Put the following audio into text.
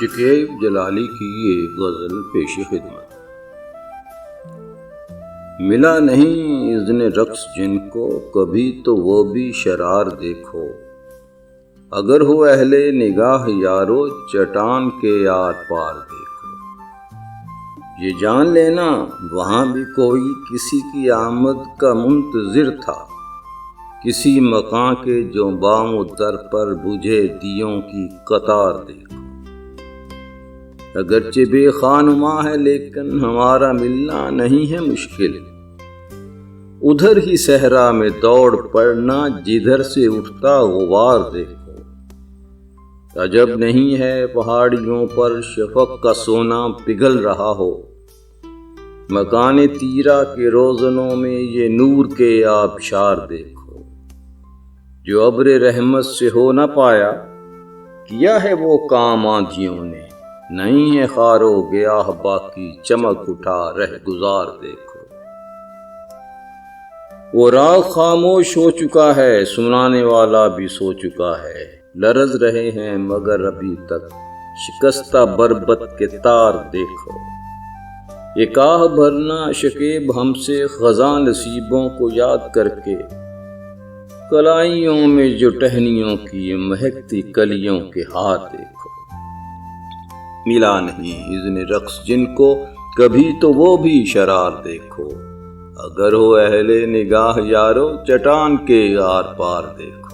شکیب جلالی کی یہ غزل پیش خدمت۔ ملا نہیں اذن رقص جن کو، کبھی تو وہ بھی شرار دیکھو۔ اگر ہو اہل نگاہ یارو، چٹان کے آر پار دیکھو۔ یہ جان لینا وہاں بھی کوئی کسی کی آمد کا منتظر تھا، کسی مکان کے جو بام و در پر بجھے دیوں کی قطار دیکھو۔ اگرچہ بے خانما ہے لیکن ہمارا ملنا نہیں ہے مشکل، ادھر ہی صحرا میں دوڑ پڑنا جدھر سے اٹھتا غبار دیکھو۔ عجب نہیں ہے پہاڑیوں پر شفق کا سونا پگھل رہا ہو، مکان تیرا کے روزنوں میں یہ نور کے آبشار دیکھو۔ جو ابر رحمت سے ہو نہ پایا، کیا ہے وہ کام آندھیوں نے، نہیں ہے خار و گیاہ باقی چمک اٹھا رہ گزار دیکھو۔ وہ راگ خاموش ہو چکا ہے، سنانے والا بھی سو چکا ہے، لرز رہے ہیں مگر ابھی تک شکستہ بربت کے تار دیکھو۔ یہ کاہ بھرنا شکیب ہم سے خزاں نصیبوں کو یاد کر کے، کلائیوں میں جو ٹہنیوں کی مہکتی کلیوں کے ہاتھ دیکھو۔ ملا نہیں اذن رقص جن کو، کبھی تو وہ بھی شرار دیکھو۔ اگر ہو اہل نگاہ یارو، چٹان کے آر پار دیکھو۔